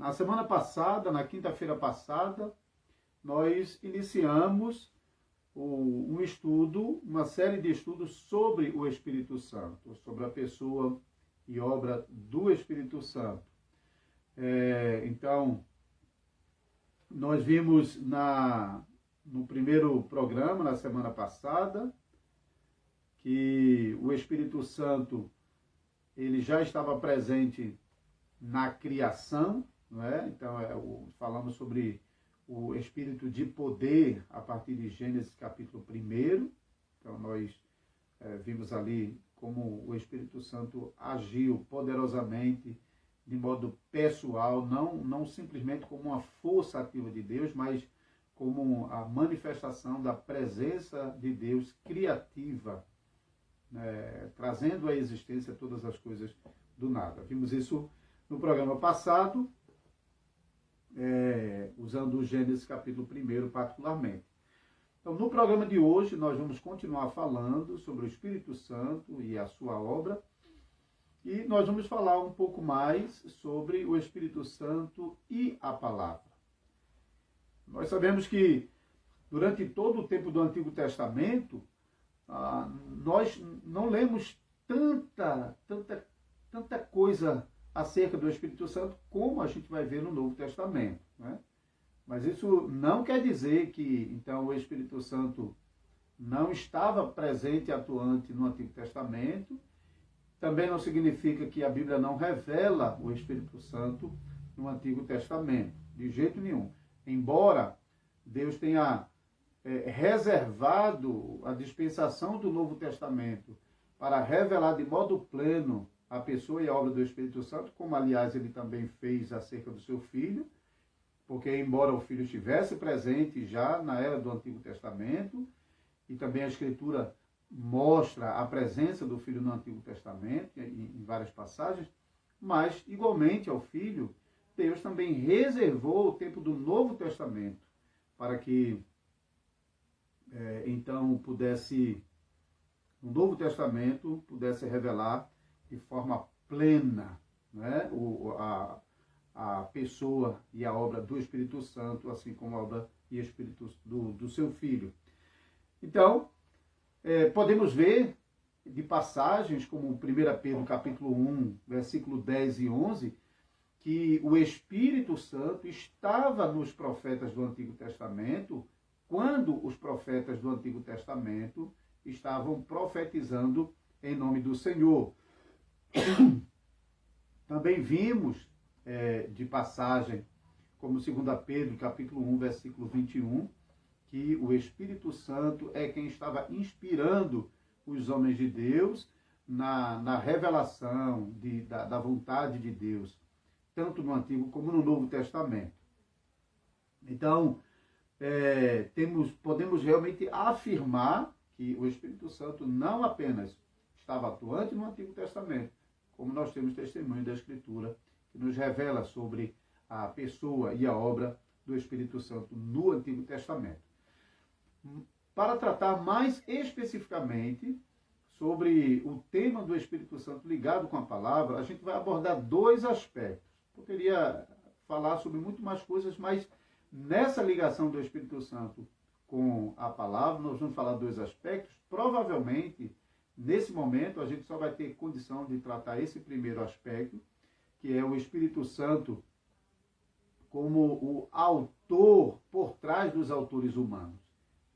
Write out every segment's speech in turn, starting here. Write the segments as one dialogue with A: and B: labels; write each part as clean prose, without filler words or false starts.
A: Na semana passada, na quinta-feira passada, nós iniciamos um estudo, uma série de estudos sobre o Espírito Santo, sobre a pessoa e obra do Espírito Santo. Então, nós vimos no primeiro programa, na semana passada, que o Espírito Santo ele já estava presente na criação, não é? Então, falamos sobre o Espírito de poder a partir de Gênesis capítulo 1. Então, nós vimos ali como o Espírito Santo agiu poderosamente, de modo pessoal, não simplesmente como uma força ativa de Deus, mas como a manifestação da presença de Deus criativa, trazendo à existência todas as coisas do nada. Vimos isso no programa passado, usando o Gênesis capítulo 1 particularmente. Então, no programa de hoje, nós vamos continuar falando sobre o Espírito Santo e a sua obra, e nós vamos falar um pouco mais sobre o Espírito Santo e a palavra. Nós sabemos que durante todo o tempo do Antigo Testamento, nós não lemos tanta coisa acerca do Espírito Santo como a gente vai ver no Novo Testamento, né? Mas isso não quer dizer que, então, o Espírito Santo não estava presente e atuante no Antigo Testamento. Também não significa que a Bíblia não revela o Espírito Santo no Antigo Testamento, de jeito nenhum. Embora Deus tenha reservado a dispensação do Novo Testamento para revelar de modo pleno a pessoa e a obra do Espírito Santo, como, aliás, ele também fez acerca do seu Filho, porque, embora o Filho estivesse presente já na era do Antigo Testamento, e também a Escritura mostra a presença do Filho no Antigo Testamento, em várias passagens, mas, igualmente ao Filho, Deus também reservou o tempo do Novo Testamento para que, então, o Novo Testamento pudesse revelar de forma plena, né, a pessoa e a obra do Espírito Santo, assim como a obra e Espírito do seu Filho. Então, podemos ver de passagens como 1 Pedro capítulo 1, versículo 10 e 11, que o Espírito Santo estava nos profetas do Antigo Testamento, quando os profetas do Antigo Testamento estavam profetizando em nome do Senhor. Também vimos de passagem, como 2 Pedro capítulo 1, versículo 21, que o Espírito Santo é quem estava inspirando os homens de Deus na revelação da vontade de Deus, tanto no Antigo como no Novo Testamento. Então, podemos realmente afirmar que o Espírito Santo não apenas estava atuante no Antigo Testamento, como nós temos testemunho da Escritura, que nos revela sobre a pessoa e a obra do Espírito Santo no Antigo Testamento. Para tratar mais especificamente sobre o tema do Espírito Santo ligado com a palavra, a gente vai abordar dois aspectos. Poderia falar sobre muito mais coisas, mas nessa ligação do Espírito Santo com a palavra, nós vamos falar dois aspectos. Provavelmente, nesse momento, a gente só vai ter condição de tratar esse primeiro aspecto, que é o Espírito Santo como o autor por trás dos autores humanos.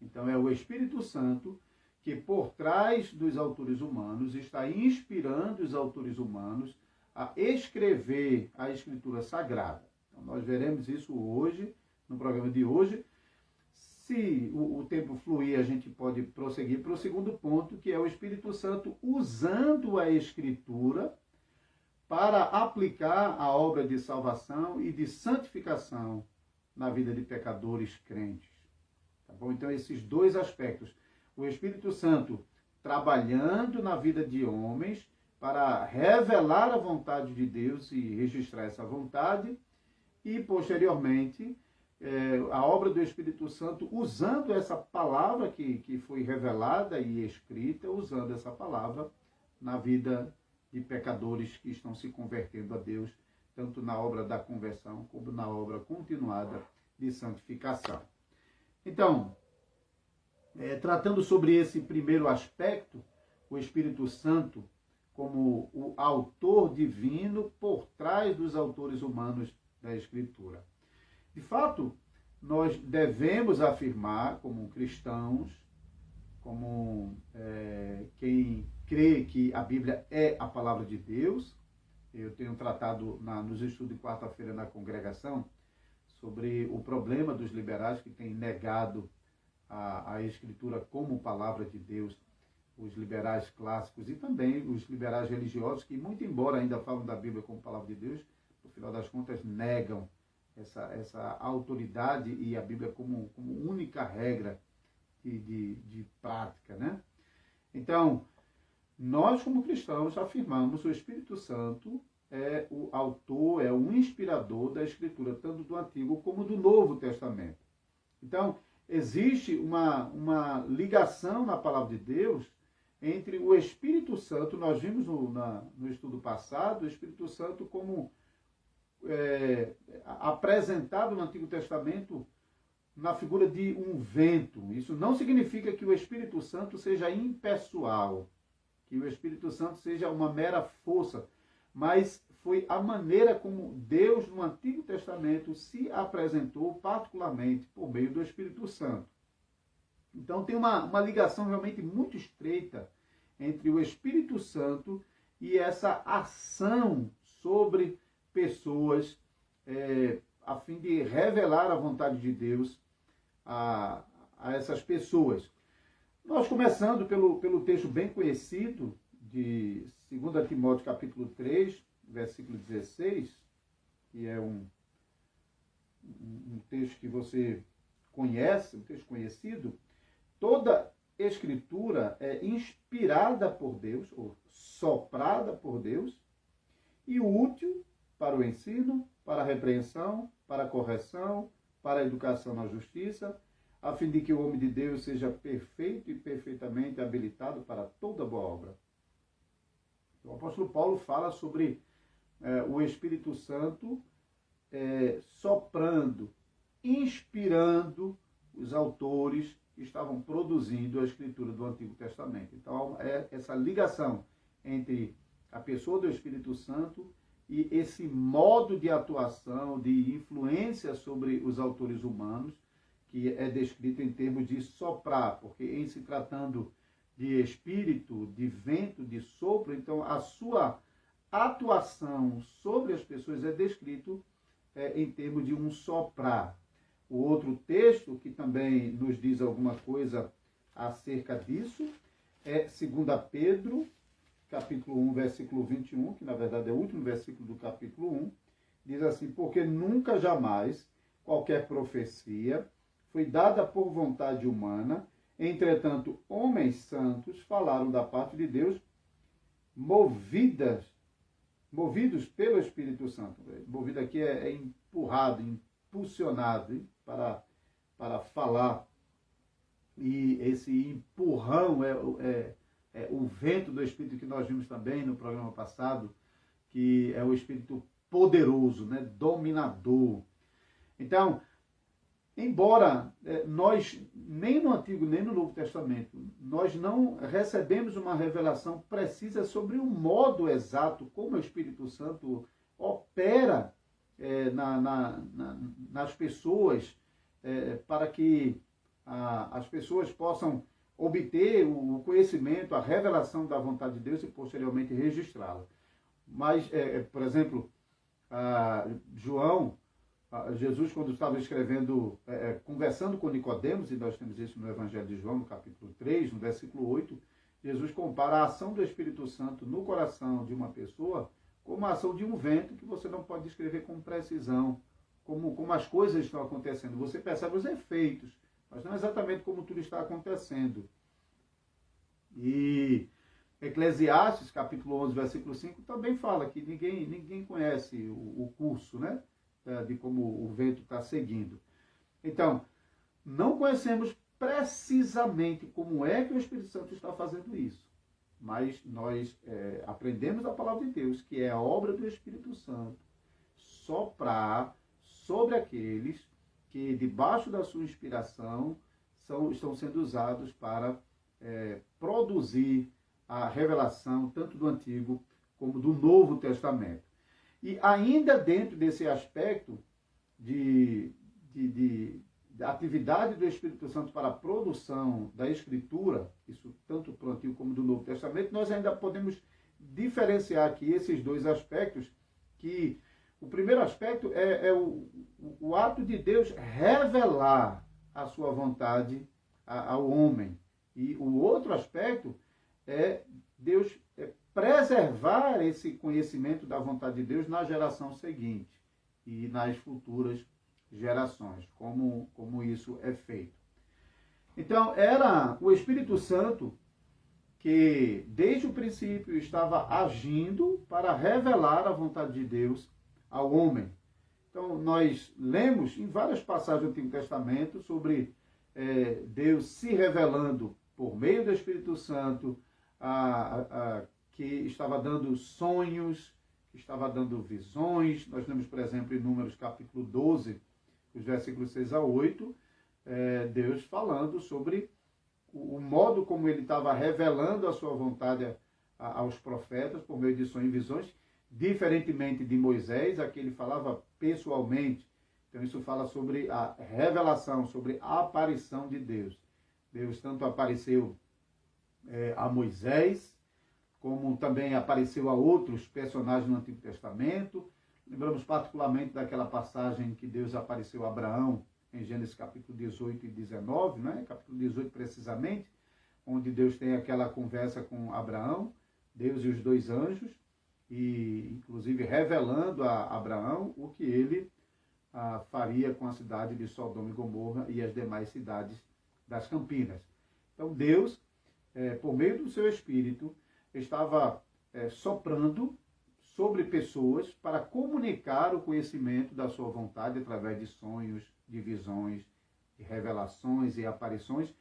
A: Então, é o Espírito Santo que, por trás dos autores humanos, está inspirando os autores humanos a escrever a Escritura Sagrada. Então, nós veremos isso hoje, no programa de hoje. Se o tempo fluir, a gente pode prosseguir para o segundo ponto, que é o Espírito Santo usando a Escritura para aplicar a obra de salvação e de santificação na vida de pecadores crentes. Tá bom? Então, esses dois aspectos. O Espírito Santo trabalhando na vida de homens para revelar a vontade de Deus e registrar essa vontade, e, posteriormente, a obra do Espírito Santo usando essa palavra que foi revelada e escrita, usando essa palavra na vida de pecadores que estão se convertendo a Deus tanto na obra da conversão como na obra continuada de santificação. Então, tratando sobre esse primeiro aspecto, o Espírito Santo como o autor divino por trás dos autores humanos da Escritura. De fato, nós devemos afirmar, como cristãos, como quem crê que a Bíblia é a palavra de Deus. Eu tenho tratado nos estudos de quarta-feira na congregação sobre o problema dos liberais que têm negado a Escritura como palavra de Deus, os liberais clássicos e também os liberais religiosos que, muito embora ainda falam da Bíblia como palavra de Deus, no final das contas negam essa autoridade e a Bíblia como única regra de prática, né? Então, nós como cristãos afirmamos que o Espírito Santo é o autor, é o inspirador da Escritura, tanto do Antigo como do Novo Testamento. Então, existe uma ligação na palavra de Deus entre o Espírito Santo, nós vimos no estudo passado, o Espírito Santo como apresentado no Antigo Testamento na figura de um vento. Isso não significa que o Espírito Santo seja impessoal, que o Espírito Santo seja uma mera força, mas foi a maneira como Deus no Antigo Testamento se apresentou particularmente por meio do Espírito Santo. Então tem uma ligação realmente muito estreita entre o Espírito Santo e essa ação sobre pessoas a fim de revelar a vontade de Deus a essas pessoas. Nós começando pelo texto bem conhecido de 2 Timóteo capítulo 3, versículo 16, que é um texto que você conhece, um texto conhecido. Toda Escritura é inspirada por Deus, ou soprada por Deus, e útil para o ensino, para a repreensão, para a correção, para a educação na justiça, a fim de que o homem de Deus seja perfeito e perfeitamente habilitado para toda boa obra. O apóstolo Paulo fala sobre o Espírito Santo soprando, inspirando os autores que estavam produzindo a escritura do Antigo Testamento. Então, essa ligação entre a pessoa do Espírito Santo e esse modo de atuação, de influência sobre os autores humanos, que é descrito em termos de soprar, porque em se tratando de espírito, de vento, de sopro, então a sua atuação sobre as pessoas é descrito em termos de um soprar. O outro texto que também nos diz alguma coisa acerca disso é 2 Pedro, capítulo 1, versículo 21, que na verdade é o último versículo do capítulo 1, diz assim: porque nunca jamais qualquer profecia foi dada por vontade humana, entretanto homens santos falaram da parte de Deus, movidos pelo Espírito Santo. Movido aqui é empurrado, impulsionado para falar. E esse empurrão é o vento do Espírito que nós vimos também no programa passado, que é o Espírito poderoso, né, dominador. Então, embora nós, nem no Antigo nem no Novo Testamento, nós não recebemos uma revelação precisa sobre o modo exato como o Espírito Santo opera nas pessoas, para que as pessoas possam obter o conhecimento, a revelação da vontade de Deus e posteriormente registrá-la. Mas, por exemplo, Jesus, quando estava escrevendo, conversando com Nicodemos, e nós temos isso no Evangelho de João, no capítulo 3, no versículo 8, Jesus compara a ação do Espírito Santo no coração de uma pessoa como a ação de um vento que você não pode descrever com precisão, como as coisas estão acontecendo. Você percebe os efeitos, mas não exatamente como tudo está acontecendo. E Eclesiastes, capítulo 11, versículo 5, também fala que ninguém conhece o curso, né, de como o vento está seguindo. Então, não conhecemos precisamente como é que o Espírito Santo está fazendo isso. Mas nós aprendemos a palavra de Deus, que é a obra do Espírito Santo, soprar sobre aqueles que, debaixo da sua inspiração, estão sendo usados para produzir a revelação tanto do Antigo como do Novo Testamento. E ainda dentro desse aspecto da atividade do Espírito Santo para a produção da Escritura, isso tanto para o Antigo como do Novo Testamento, nós ainda podemos diferenciar aqui esses dois aspectos, que o primeiro aspecto é o ato de Deus revelar a sua vontade ao homem. E o outro aspecto é Deus preservar esse conhecimento da vontade de Deus na geração seguinte e nas futuras gerações, como isso é feito. Então, era o Espírito Santo que, desde o princípio, estava agindo para revelar a vontade de Deus ao homem. Então, nós lemos em várias passagens do Antigo Testamento sobre Deus se revelando por meio do Espírito Santo, que estava dando sonhos, que estava dando visões. Nós lemos, por exemplo, em Números capítulo 12, os versículos 6 a 8, Deus falando sobre o modo como ele estava revelando a sua vontade aos profetas por meio de sonhos e visões, diferentemente de Moisés, a que ele falava pessoalmente. Então isso fala sobre a revelação, sobre a aparição de Deus. Deus tanto apareceu a Moisés, como também apareceu a outros personagens no Antigo Testamento. Lembramos particularmente daquela passagem que Deus apareceu a Abraão, em Gênesis capítulo 18 e 19, né? Capítulo 18 precisamente, onde Deus tem aquela conversa com Abraão, Deus e os dois anjos, e inclusive revelando a Abraão o que ele faria com a cidade de Sodoma e Gomorra e as demais cidades das Campinas. Então Deus, por meio do seu Espírito, estava soprando sobre pessoas para comunicar o conhecimento da sua vontade através de sonhos, de visões, de revelações e aparições,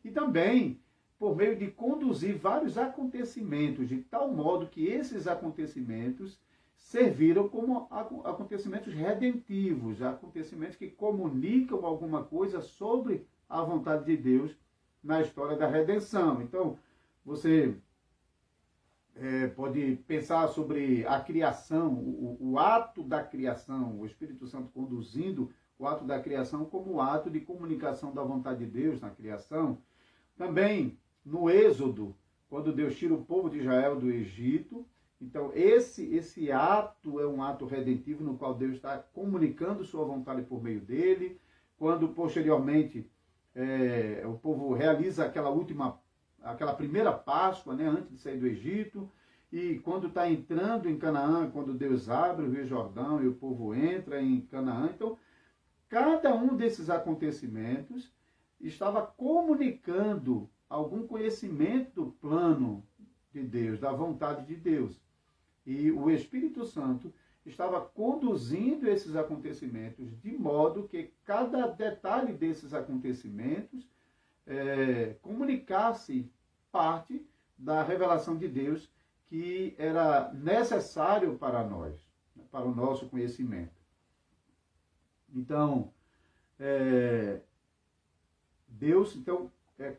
A: e também por meio de conduzir vários acontecimentos, de tal modo que esses acontecimentos serviram como acontecimentos redentivos, acontecimentos que comunicam alguma coisa sobre a vontade de Deus na história da redenção. Então, você pode pensar sobre a criação, o ato da criação, o Espírito Santo conduzindo o ato da criação como o ato de comunicação da vontade de Deus na criação. Também no Êxodo, quando Deus tira o povo de Israel do Egito. Então esse ato é um ato redentivo no qual Deus está comunicando sua vontade por meio dele. Quando posteriormente o povo realiza aquela primeira Páscoa, né, antes de sair do Egito, e quando está entrando em Canaã, quando Deus abre o Rio Jordão e o povo entra em Canaã. Então, cada um desses acontecimentos estava comunicando algum conhecimento do plano de Deus, da vontade de Deus. E o Espírito Santo estava conduzindo esses acontecimentos de modo que cada detalhe desses acontecimentos comunicasse parte da revelação de Deus que era necessário para nós, para o nosso conhecimento. Então, Deus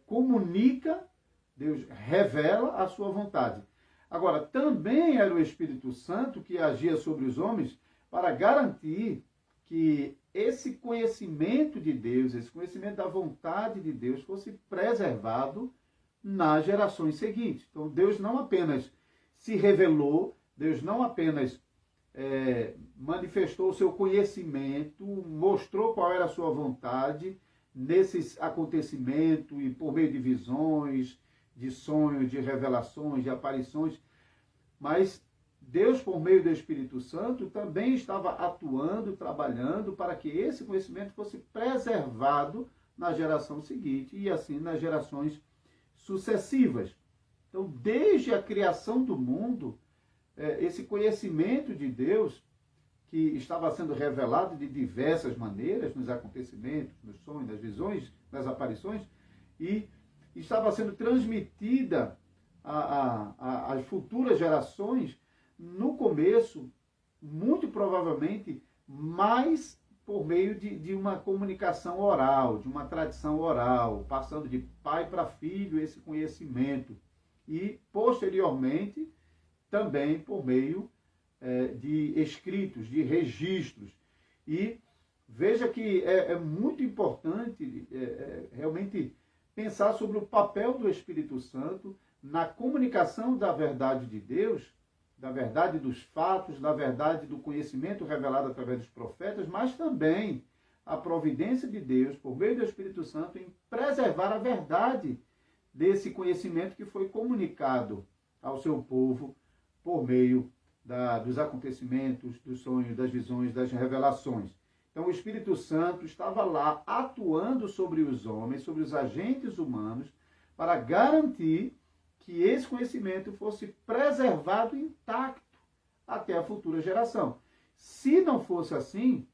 A: comunica, Deus revela a sua vontade. Agora, também era o Espírito Santo que agia sobre os homens para garantir que esse conhecimento de Deus, esse conhecimento da vontade de Deus fosse preservado nas gerações seguintes. Então, Deus não apenas se revelou, Deus não apenas manifestou o seu conhecimento, mostrou qual era a sua vontade nesses acontecimentos e por meio de visões, de sonhos, de revelações, de aparições, mas Deus, por meio do Espírito Santo, também estava atuando, trabalhando para que esse conhecimento fosse preservado na geração seguinte e assim nas gerações sucessivas. Então, desde a criação do mundo, esse conhecimento de Deus, que estava sendo revelado de diversas maneiras, nos acontecimentos, nos sonhos, nas visões, nas aparições, e estava sendo transmitida às futuras gerações, no começo muito provavelmente mais por meio de uma comunicação oral, de uma tradição oral, passando de pai para filho esse conhecimento. E, posteriormente, também por meio de escritos, de registros. E veja que é muito importante realmente pensar sobre o papel do Espírito Santo na comunicação da verdade de Deus, da verdade dos fatos, da verdade do conhecimento revelado através dos profetas, mas também a providência de Deus, por meio do Espírito Santo, em preservar a verdade desse conhecimento que foi comunicado ao seu povo por meio dos acontecimentos, dos sonhos, das visões, das revelações. Então o Espírito Santo estava lá atuando sobre os homens, sobre os agentes humanos, para garantir que esse conhecimento fosse preservado intacto até a futura geração. Se não fosse assim,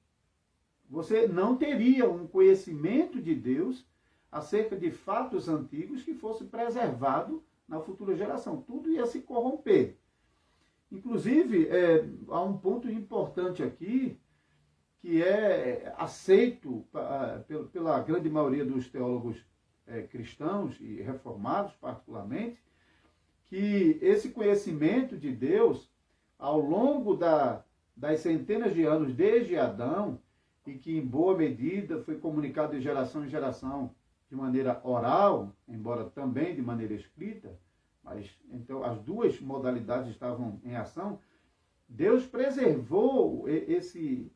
A: você não teria um conhecimento de Deus acerca de fatos antigos que fosse preservado na futura geração. Tudo ia se corromper. Inclusive, há um ponto importante aqui, que é aceito pela grande maioria dos teólogos cristãos e reformados, particularmente, que esse conhecimento de Deus, ao longo das centenas de anos desde Adão, e que em boa medida foi comunicado de geração em geração de maneira oral, embora também de maneira escrita, mas então as duas modalidades estavam em ação, Deus preservou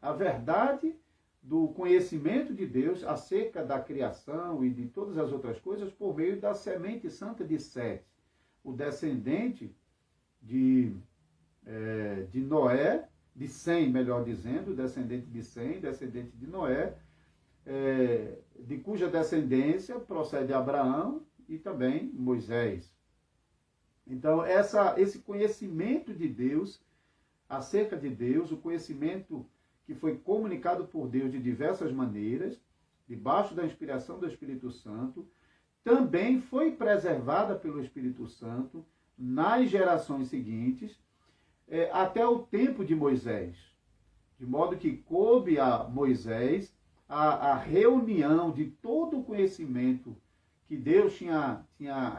A: a verdade do conhecimento de Deus acerca da criação e de todas as outras coisas por meio da semente santa de Sete, o descendente de Noé, de Sem, melhor dizendo, descendente de Sem, descendente de Noé, de cuja descendência procede Abraão e também Moisés. Então, esse conhecimento de Deus, acerca de Deus, o conhecimento que foi comunicado por Deus de diversas maneiras, debaixo da inspiração do Espírito Santo, também foi preservada pelo Espírito Santo nas gerações seguintes, até o tempo de Moisés. De modo que coube a Moisés a reunião de todo o conhecimento que Deus tinha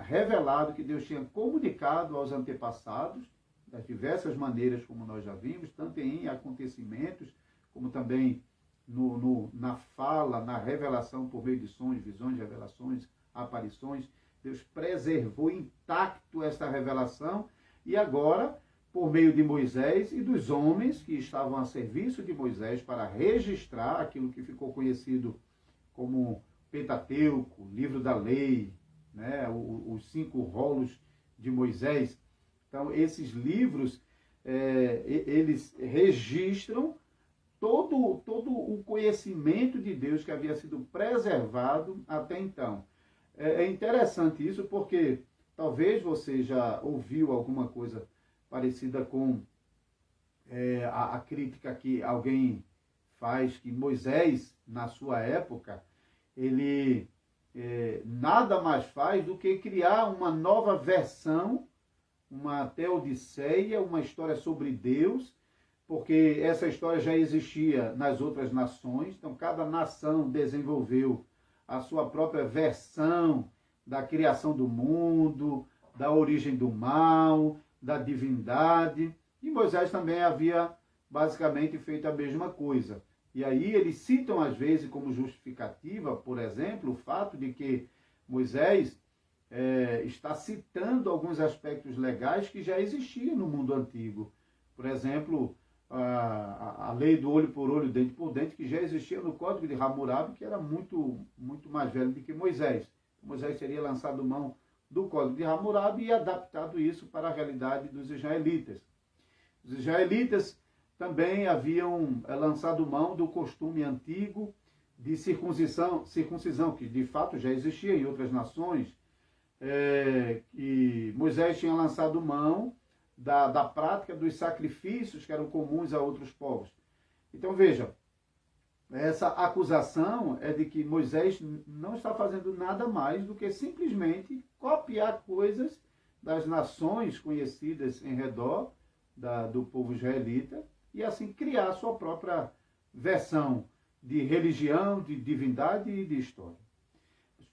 A: revelado, que Deus tinha comunicado aos antepassados, das diversas maneiras, como nós já vimos, tanto em acontecimentos, como também na fala, na revelação por meio de sonhos, visões, revelações, aparições. Deus preservou intacto esta revelação e agora, por meio de Moisés e dos homens que estavam a serviço de Moisés para registrar aquilo que ficou conhecido como Pentateuco, livro da lei, né, os 5 rolos de Moisés. Então, esses livros, eles registram todo o conhecimento de Deus que havia sido preservado até então. É interessante isso porque talvez você já ouviu alguma coisa parecida com a crítica que alguém faz, que Moisés, na sua época, ele nada mais faz do que criar uma nova versão, uma teodiceia, uma história sobre Deus, porque essa história já existia nas outras nações, então cada nação desenvolveu a sua própria versão da criação do mundo, da origem do mal, da divindade, e Moisés também havia basicamente feito a mesma coisa. E aí eles citam às vezes como justificativa, por exemplo, o fato de que Moisés está citando alguns aspectos legais que já existiam no mundo antigo. Por exemplo, a lei do olho por olho, dente por dente, que já existia no Código de Hammurabi, que era muito, muito mais velho do que Moisés. Moisés teria lançado mão do Código de Hammurabi e adaptado isso para a realidade dos israelitas. Os israelitas também haviam lançado mão do costume antigo de circuncisão, que de fato já existia em outras nações, que Moisés tinha lançado mão da prática dos sacrifícios que eram comuns a outros povos. Então veja, essa acusação é de que Moisés não está fazendo nada mais do que simplesmente copiar coisas das nações conhecidas em redor do povo israelita e assim criar a sua própria versão de religião, de divindade e de história.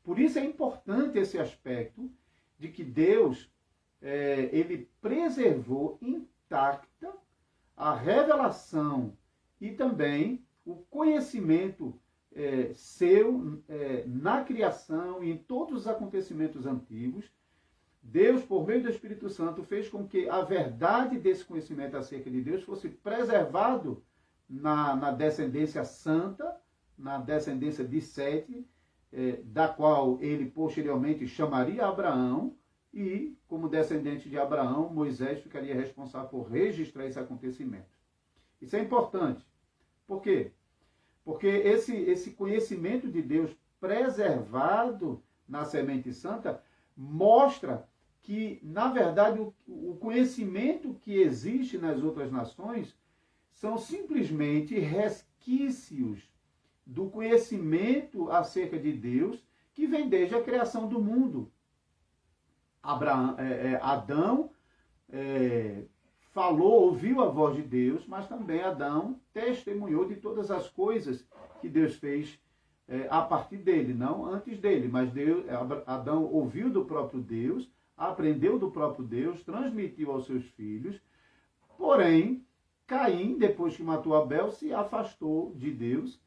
A: Por isso é importante esse aspecto de que Deus ele preservou intacta a revelação e também o conhecimento seu na criação e em todos os acontecimentos antigos. Deus, por meio do Espírito Santo, fez com que a verdade desse conhecimento acerca de Deus fosse preservado na descendência santa, na descendência de Sete, da qual ele posteriormente chamaria Abraão, e, como descendente de Abraão, Moisés ficaria responsável por registrar esse acontecimento. Isso é importante. Por quê? Porque esse conhecimento de Deus preservado na semente santa mostra que, na verdade, o conhecimento que existe nas outras nações são simplesmente resquícios do conhecimento acerca de Deus que vem desde a criação do mundo. Adão falou, ouviu a voz de Deus, mas também Adão testemunhou de todas as coisas que Deus fez a partir dele, não antes dele, mas Adão ouviu do próprio Deus, aprendeu do próprio Deus, transmitiu aos seus filhos, porém, Caim, depois que matou Abel, se afastou de Deus,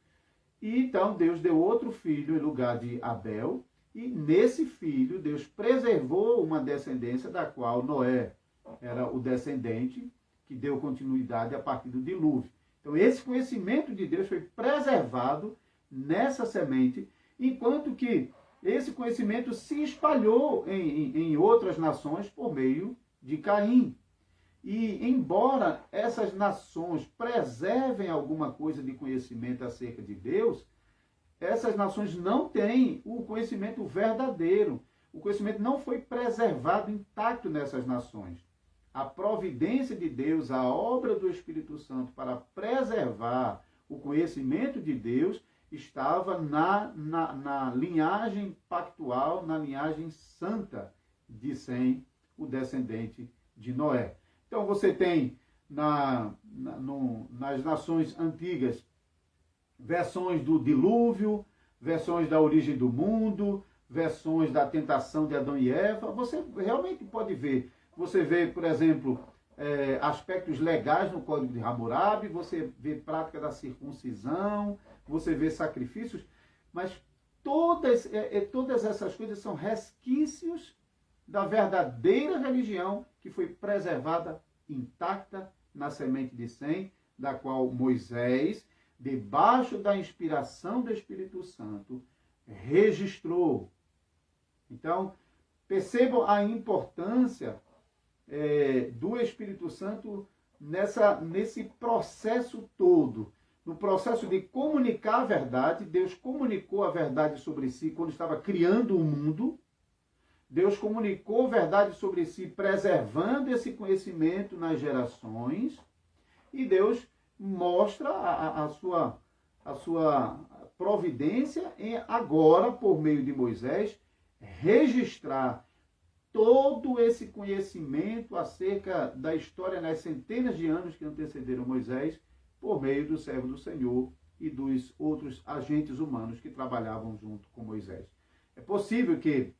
A: e então Deus deu outro filho em lugar de Abel, e nesse filho Deus preservou uma descendência da qual Noé era o descendente que deu continuidade a partir do dilúvio. Então esse conhecimento de Deus foi preservado nessa semente, enquanto que esse conhecimento se espalhou em outras nações por meio de Caim. E embora essas nações preservem alguma coisa de conhecimento acerca de Deus, essas nações não têm o conhecimento verdadeiro. O conhecimento não foi preservado intacto nessas nações. A providência de Deus, a obra do Espírito Santo para preservar o conhecimento de Deus estava na linhagem pactual, na linhagem santa de Sem, o descendente de Noé. Então você tem nas nações antigas versões do dilúvio, versões da origem do mundo, versões da tentação de Adão e Eva. Você realmente pode ver. Você vê, por exemplo, aspectos legais no Código de Hammurabi, você vê prática da circuncisão, você vê sacrifícios, mas todas essas coisas são resquícios da verdadeira religião que foi preservada intacta na semente de Sem, da qual Moisés, debaixo da inspiração do Espírito Santo, registrou. Então, percebam a importância do Espírito Santo nesse processo todo. No processo de comunicar a verdade, Deus comunicou a verdade sobre si quando estava criando o mundo. Deus comunicou a verdade sobre si, preservando esse conhecimento nas gerações. E Deus mostra a sua providência em agora, por meio de Moisés, registrar todo esse conhecimento acerca da história nas centenas de anos que antecederam Moisés, por meio do servo do Senhor e dos outros agentes humanos que trabalhavam junto com Moisés. É possível que,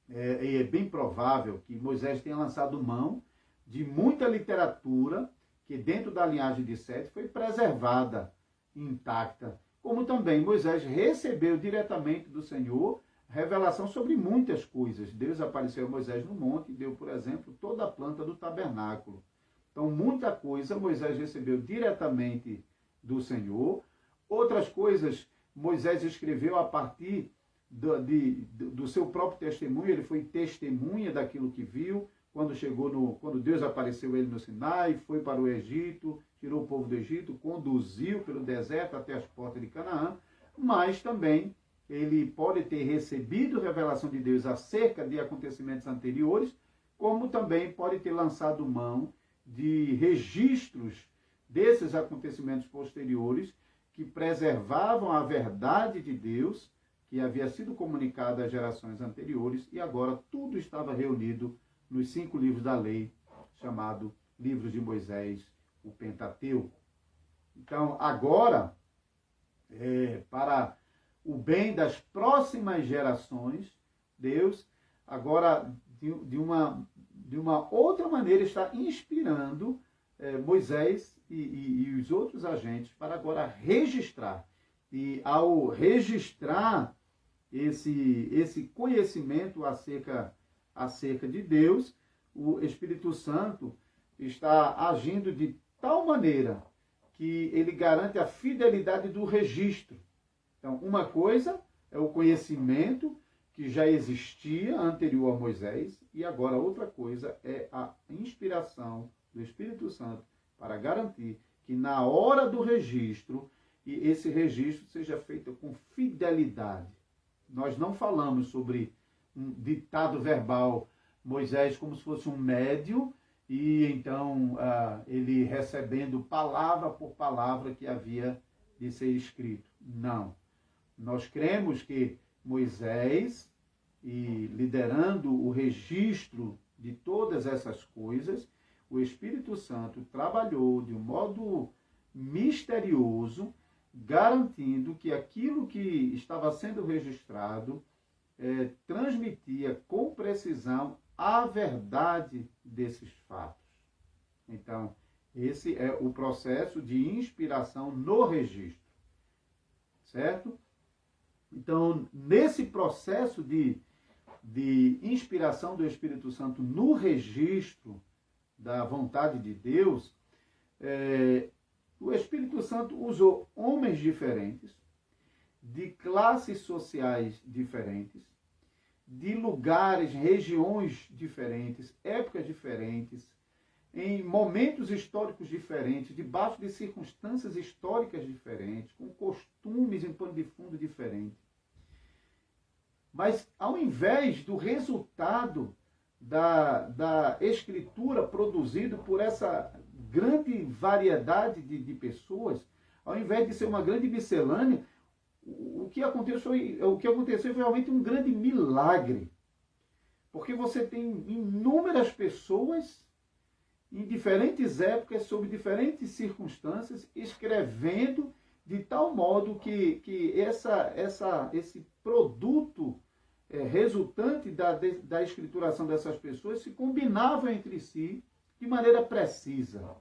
A: e é bem provável que Moisés tenha lançado mão de muita literatura que dentro da linhagem de Sete foi preservada intacta, como também Moisés recebeu diretamente do Senhor revelação sobre muitas coisas. Deus apareceu a Moisés no monte e deu, por exemplo, toda a planta do tabernáculo. Então, muita coisa Moisés recebeu diretamente do Senhor. Outras coisas Moisés escreveu a partir do seu próprio testemunho. Ele foi testemunha daquilo que viu. Quando Deus apareceu a ele no Sinai, foi para o Egito, tirou o povo do Egito, conduziu pelo deserto até as portas de Canaã, mas também ele pode ter recebido revelação de Deus acerca de acontecimentos anteriores, como também pode ter lançado mão de registros desses acontecimentos posteriores que preservavam a verdade de Deus, que havia sido comunicada às gerações anteriores, e agora tudo estava reunido nos 5 livros da lei, chamado Livros de Moisés o Pentateuco. Então, agora, para o bem das próximas gerações, Deus, agora, de uma outra maneira, está inspirando Moisés e os outros agentes para agora registrar. E ao registrar esse conhecimento acerca de Deus, o Espírito Santo está agindo de tal maneira que ele garante a fidelidade do registro. Então, uma coisa é o conhecimento que já existia anterior a Moisés, e agora outra coisa é a inspiração do Espírito Santo para garantir que na hora do registro, e esse registro seja feito com fidelidade. Nós não falamos sobre um ditado verbal, Moisés como se fosse um médium, e então ele recebendo palavra por palavra que havia de ser escrito. Não. Nós cremos que Moisés, e liderando o registro de todas essas coisas, o Espírito Santo trabalhou de um modo misterioso, garantindo que aquilo que estava sendo registrado transmitia com precisão a verdade desses fatos. Então, esse é o processo de inspiração no registro, certo? Então, nesse processo de inspiração do Espírito Santo no registro da vontade de Deus, o Espírito Santo usou homens diferentes, de classes sociais diferentes, de lugares, regiões diferentes, épocas diferentes, em momentos históricos diferentes, debaixo de circunstâncias históricas diferentes, com costumes em pano de fundo diferentes. Mas, ao invés do resultado da escritura produzido por essa grande variedade de pessoas, ao invés de ser uma grande miscelânea, o que aconteceu foi realmente um grande milagre. Porque você tem inúmeras pessoas em diferentes épocas, sob diferentes circunstâncias, escrevendo de tal modo que esse produto resultante da escrituração dessas pessoas se combinava entre si de maneira precisa.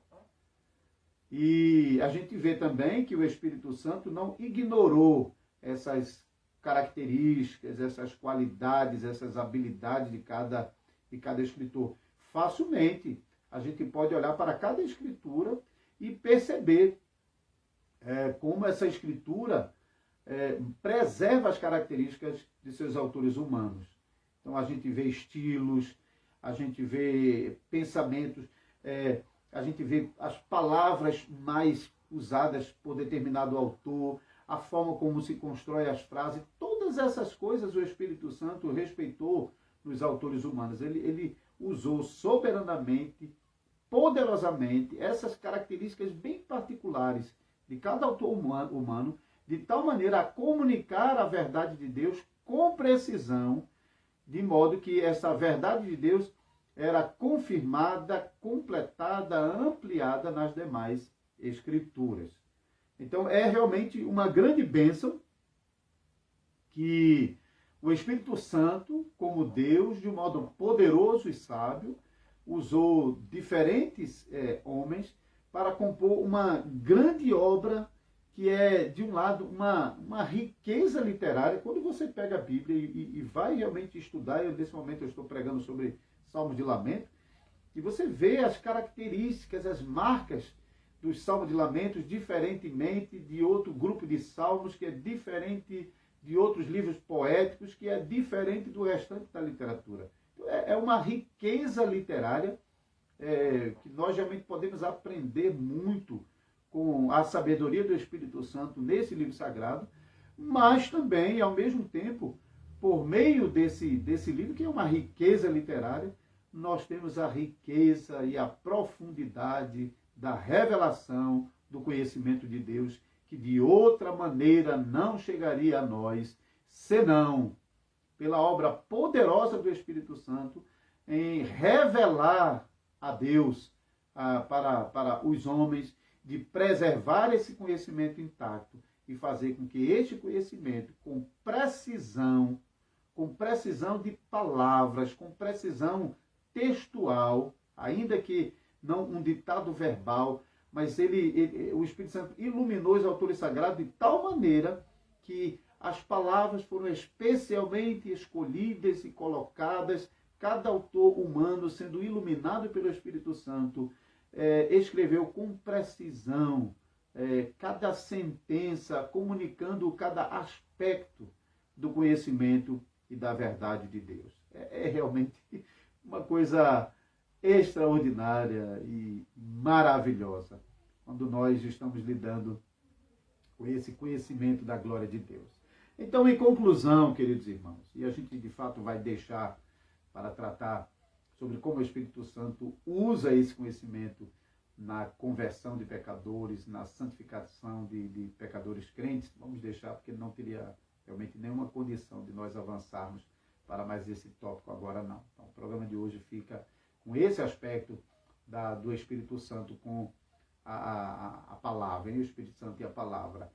A: E a gente vê também que o Espírito Santo não ignorou essas características, essas qualidades, essas habilidades de cada escritor. Facilmente, a gente pode olhar para cada escritura e perceber como essa escritura preserva as características de seus autores humanos. Então, a gente vê estilos, a gente vê pensamentos, a gente vê as palavras mais usadas por determinado autor, a forma como se constrói as frases, todas essas coisas o Espírito Santo respeitou nos autores humanos. Ele usou soberanamente, poderosamente, essas características bem particulares de cada autor humano, de tal maneira a comunicar a verdade de Deus com precisão, de modo que essa verdade de Deus era confirmada, completada, ampliada nas demais escrituras. Então, é realmente uma grande bênção que o Espírito Santo, como Deus, de um modo poderoso e sábio, usou diferentes homens para compor uma grande obra que é, de um lado, uma riqueza literária. Quando você pega a Bíblia e vai realmente estudar, nesse momento eu estou pregando sobre Salmos de Lamento, e você vê as características, as marcas dos Salmos de Lamentos, diferentemente de outro grupo de salmos, que é diferente de outros livros poéticos, que é diferente do restante da literatura. Então, é uma riqueza literária que nós realmente podemos aprender muito com a sabedoria do Espírito Santo nesse livro sagrado, mas também, ao mesmo tempo, por meio desse livro, que é uma riqueza literária, nós temos a riqueza e a profundidade da revelação do conhecimento de Deus, que de outra maneira não chegaria a nós, senão pela obra poderosa do Espírito Santo em revelar a Deus para os homens de preservar esse conhecimento intacto e fazer com que este conhecimento, com precisão de palavras, com precisão textual, ainda que não um ditado verbal, mas o Espírito Santo iluminou os autores sagrados de tal maneira que as palavras foram especialmente escolhidas e colocadas, cada autor humano sendo iluminado pelo Espírito Santo, escreveu com precisão cada sentença, comunicando cada aspecto do conhecimento e da verdade de Deus. É realmente uma coisa extraordinária e maravilhosa quando nós estamos lidando com esse conhecimento da glória de Deus. Então, em conclusão, queridos irmãos, e a gente de fato vai deixar para tratar sobre como o Espírito Santo usa esse conhecimento na conversão de pecadores, na santificação de pecadores crentes, vamos deixar porque não teria realmente nenhuma condição de nós avançarmos para mais esse tópico agora não. Então, o programa de hoje fica com esse aspecto do Espírito Santo com a palavra, e o Espírito Santo e a palavra,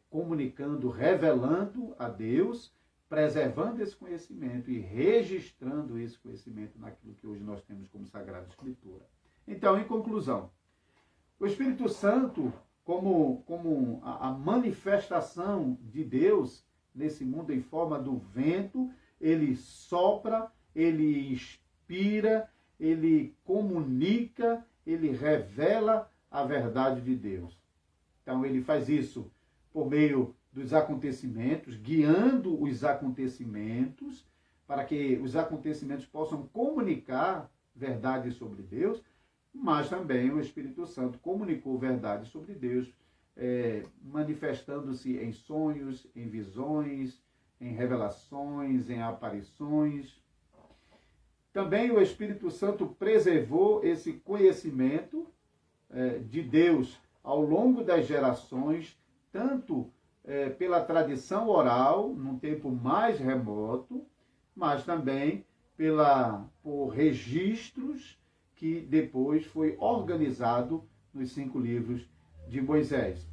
A: comunicando, revelando a Deus, preservando esse conhecimento e registrando esse conhecimento naquilo que hoje nós temos como Sagrada Escritura. Então, em conclusão, o Espírito Santo, como a manifestação de Deus nesse mundo em forma do vento, ele sopra, ele inspira, ele comunica, ele revela a verdade de Deus. Então, ele faz isso por meio dos acontecimentos, guiando os acontecimentos, para que os acontecimentos possam comunicar verdade sobre Deus, mas também o Espírito Santo comunicou verdade sobre Deus, manifestando-se em sonhos, em visões, em revelações, em aparições. Também o Espírito Santo preservou esse conhecimento de Deus ao longo das gerações, tanto pela tradição oral, num tempo mais remoto, mas também por registros que depois foi organizado nos 5 livros de Moisés.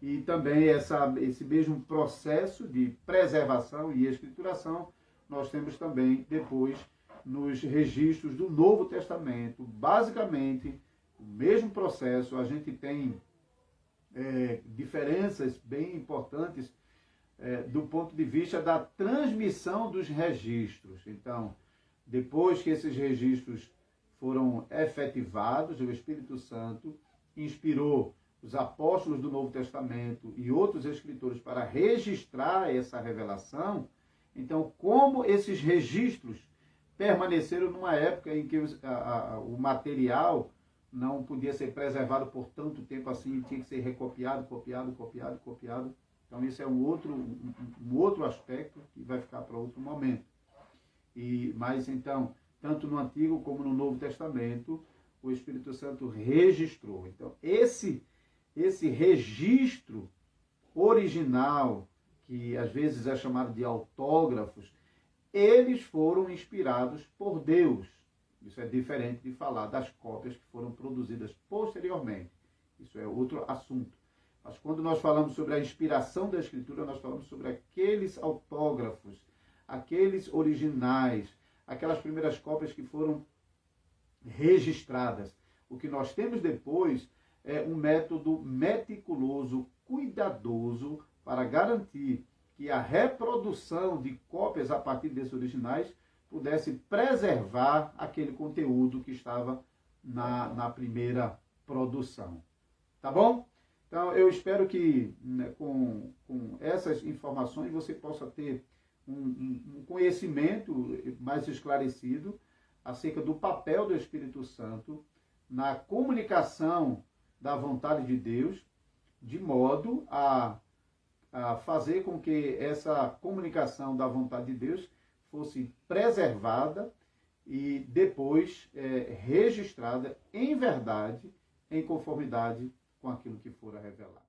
A: E também esse mesmo processo de preservação e escrituração nós temos também depois nos registros do Novo Testamento. Basicamente, o mesmo processo, a gente tem diferenças bem importantes do ponto de vista da transmissão dos registros. Então, depois que esses registros foram efetivados, o Espírito Santo inspirou os apóstolos do Novo Testamento e outros escritores para registrar essa revelação. Então, como esses registros permaneceram numa época em que o material não podia ser preservado por tanto tempo assim, tinha que ser recopiado, copiado. Então, isso é um outro aspecto que vai ficar para outro momento. Mas, então, tanto no Antigo como no Novo Testamento, o Espírito Santo registrou. Então, esse registro original, que às vezes é chamado de autógrafos, eles foram inspirados por Deus. Isso é diferente de falar das cópias que foram produzidas posteriormente. Isso é outro assunto. Mas quando nós falamos sobre a inspiração da Escritura, nós falamos sobre aqueles autógrafos, aqueles originais, aquelas primeiras cópias que foram registradas. O que nós temos depois é um método meticuloso, cuidadoso, para garantir que a reprodução de cópias a partir desses originais pudesse preservar aquele conteúdo que estava na primeira produção. Tá bom? Então, eu espero que com essas informações você possa ter um conhecimento mais esclarecido acerca do papel do Espírito Santo na comunicação da vontade de Deus, de modo a fazer com que essa comunicação da vontade de Deus fosse preservada e depois registrada em verdade, em conformidade com aquilo que fora revelado.